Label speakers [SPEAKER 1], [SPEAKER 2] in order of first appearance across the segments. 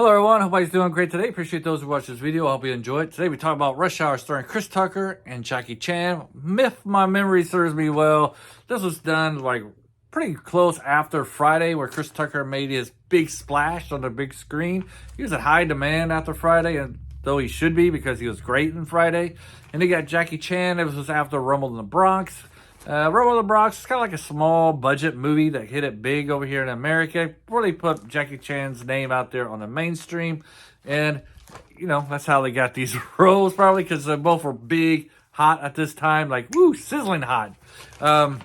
[SPEAKER 1] Hello everyone, hope everybody's doing great today. Appreciate those who watch this video. I hope you enjoy it. Today we talk about Rush Hour starring Chris Tucker and Jackie Chan. If my memory serves me well, this was done like pretty close after Friday, where Chris Tucker made his big splash on the big screen. He was in high demand after Friday, and though he should be because he was great in Friday. And they got Jackie Chan. It was after Rumble in the Bronx. Rumble in the Bronx is kind of like a small budget movie that hit it big over here in America. Really put Jackie Chan's name out there on the mainstream. And, you know, that's how they got these roles, probably, because they both were big, hot at this time. Like, woo, sizzling hot. And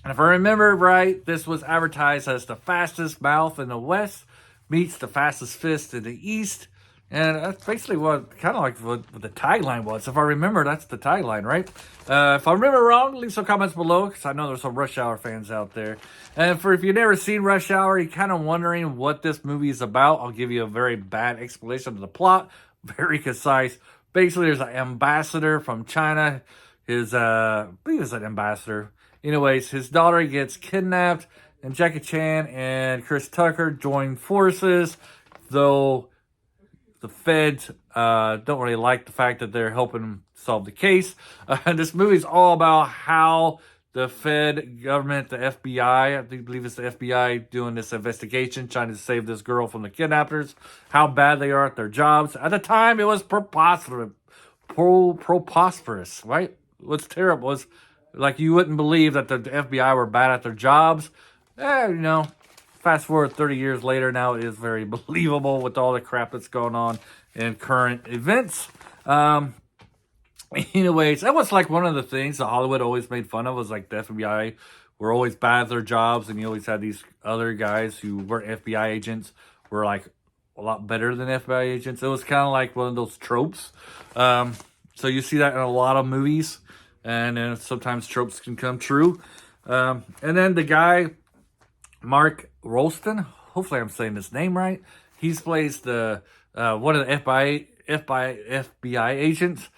[SPEAKER 1] if I remember right, this was advertised as the fastest mouth in the West meets the fastest fist in the East. And that's basically what the tagline was. If I remember, that's the tagline, right? If I remember wrong, leave some comments below, because I know there's some Rush Hour fans out there. And if you've never seen Rush Hour, you're kind of wondering what this movie is about, I'll give you a very bad explanation of the plot. Very concise. Basically, there's an ambassador from China. I believe it's an ambassador. Anyways, his daughter gets kidnapped, and Jackie Chan and Chris Tucker join forces, though the feds don't really like the fact that they're helping solve the case. This movie is all about how the Fed government, the FBI, I believe it's the FBI, doing this investigation, trying to save this girl from the kidnappers, how bad they are at their jobs. At the time, it was preposterous, right? What's terrible is, like, you wouldn't believe that the FBI were bad at their jobs. You know, fast forward 30 years later, now it is very believable with all the crap that's going on in current events. Anyways, that was like one of the things that Hollywood always made fun of, was like the FBI were always bad at their jobs, and you always had these other guys who weren't FBI agents were like a lot better than FBI agents. It was kind of like one of those tropes. So you see that in a lot of movies, and then sometimes tropes can come true. And then the guy, Mark Rolston, hopefully I'm saying his name right. He plays the one of the FBI agents,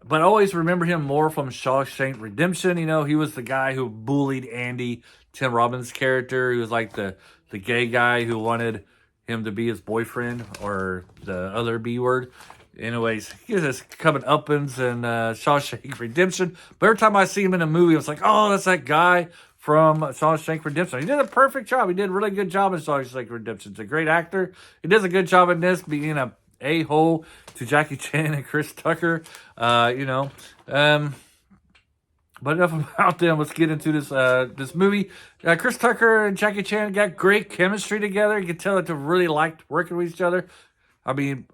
[SPEAKER 1] but I always remember him more from Shawshank Redemption. You know, he was the guy who bullied Andy, Tim Robbins' character. He was like the gay guy who wanted him to be his boyfriend, or the other B word. Anyways, he was just coming uppins in Shawshank Redemption. But every time I see him in a movie, I was like, oh, that's that guy from Shawshank Redemption. He did a perfect job. He did a really good job in Shawshank Redemption. He's a great actor. He does a good job in this, being a-hole to Jackie Chan and Chris Tucker. But enough about them. Let's get into this movie. Chris Tucker and Jackie Chan got great chemistry together. You can tell that they really liked working with each other. I mean,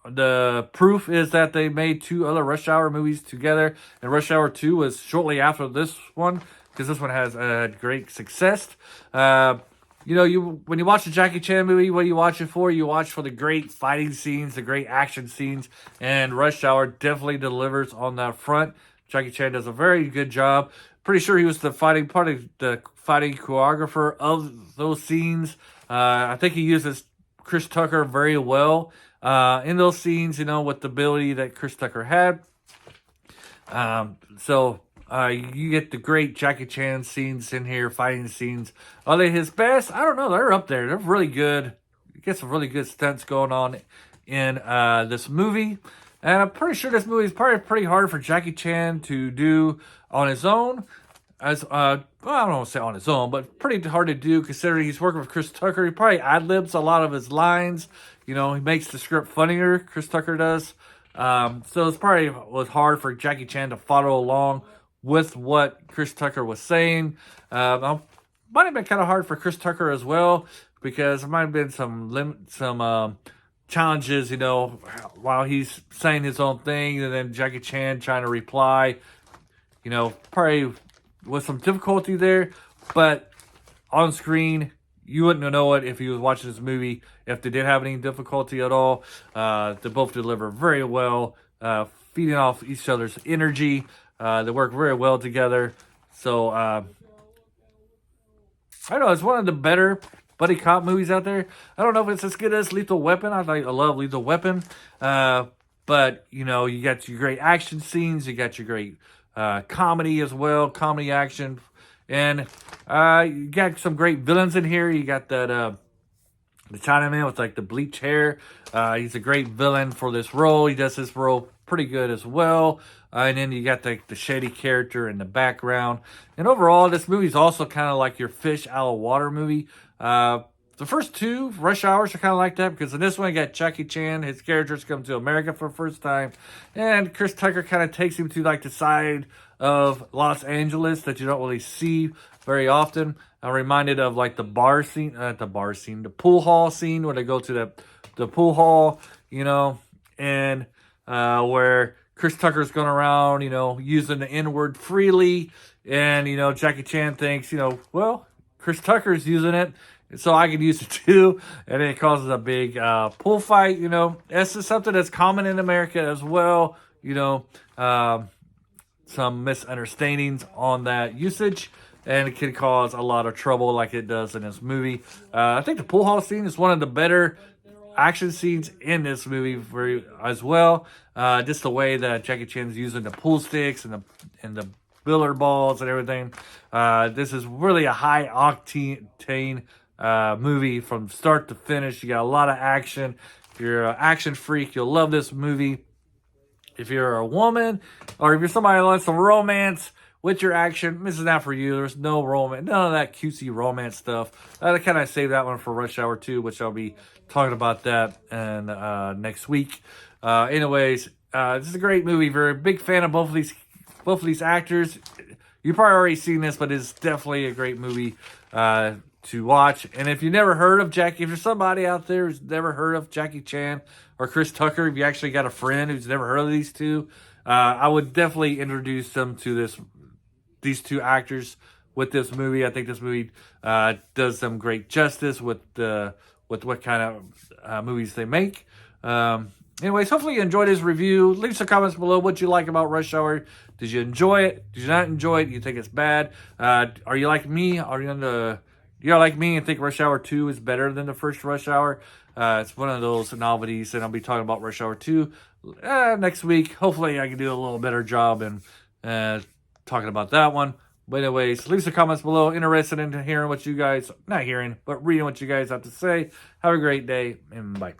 [SPEAKER 1] the proof is that they made 2 other Rush Hour movies together, and Rush Hour 2 was shortly after this one, because this one has great success. You know, when you watch a Jackie Chan movie, what do you watch it for? You watch for the great fighting scenes, the great action scenes, and Rush Hour definitely delivers on that front. Jackie Chan does a very good job. Pretty sure he was the fighting choreographer of those scenes. I think he uses Chris Tucker very well in those scenes, you know, with the ability that Chris Tucker had. You get the great Jackie Chan scenes in here, fighting scenes. Are they his best? I don't know. They're up there. They're really good. You get some really good stunts going on in this movie. And I'm pretty sure this movie is probably pretty hard for Jackie Chan to do on his own. I don't want to say on his own, but pretty hard to do considering he's working with Chris Tucker. He probably ad-libs a lot of his lines. You know, he makes the script funnier, Chris Tucker does. So it's probably was hard for Jackie Chan to follow along with what Chris Tucker was saying. Might have been kind of hard for Chris Tucker as well, because there might have been some challenges, you know, while he's saying his own thing, and then Jackie Chan trying to reply. You know, probably was some difficulty there, but on screen, you wouldn't know it if you was watching this movie if they did have any difficulty at all. They both deliver very well, feeding off each other's energy. They work very well together. So, I don't know, it's one of the better buddy cop movies out there. I don't know if it's as good as Lethal Weapon. I love Lethal Weapon. But, you know, you got your great action scenes. You got your great comedy as well. Comedy action. And you got some great villains in here. You got that the Chinaman with like the bleach hair. He's a great villain for this role. He does this role pretty good as well. And then you got the shady character in the background. And overall, this movie's also kind of like your fish out of water movie. The first two Rush Hours are kind of like that, because in this one, you got Jackie Chan. His character's come to America for the first time. And Chris Tucker kind of takes him to like the side of Los Angeles that you don't really see very often. I'm reminded of like the pool hall scene where they go to the pool hall, and where Chris Tucker's going around, using the N word freely, and Jackie Chan thinks, well, Chris Tucker's using it, so I could use it too, and it causes a big pool fight. This is something that's common in America as well. Some misunderstandings on that usage, and it can cause a lot of trouble like it does in this movie. I think the pool hall scene is one of the better action scenes in this movie as well. Just the way that Jackie Chan's using the pool sticks and the billiard balls and everything. This is really a high octane movie from start to finish. You got a lot of action. If you're an action freak, you'll love this movie. If you're a woman, or if you're somebody who likes some romance with your action, this is not for you. There's no romance, none of that cutesy romance stuff. I kind of saved that one for Rush Hour 2, which I'll be talking about that next week. Anyways, this is a great movie. Very big fan of both of these actors. You've probably already seen this, but it's definitely a great movie to watch. And if you never heard of Jackie, if you're somebody out there who's never heard of Jackie Chan or Chris Tucker, if you actually got a friend who's never heard of these two, I would definitely introduce them to these two actors with this movie. I think this movie does them great justice with what kind of movies they make. Anyways, hopefully you enjoyed this review. Leave some comments below what you like about Rush Hour. Did you enjoy it? Did you not enjoy it? Do you think it's bad? Are you like me? You're like me and think Rush Hour 2 is better than the first Rush Hour? It's one of those novelties, and I'll be talking about Rush Hour 2 next week. Hopefully I can do a little better job in talking about that one. But anyways, leave some comments below. Interested in hearing what you guys, not hearing, but reading what you guys have to say. Have a great day, and bye.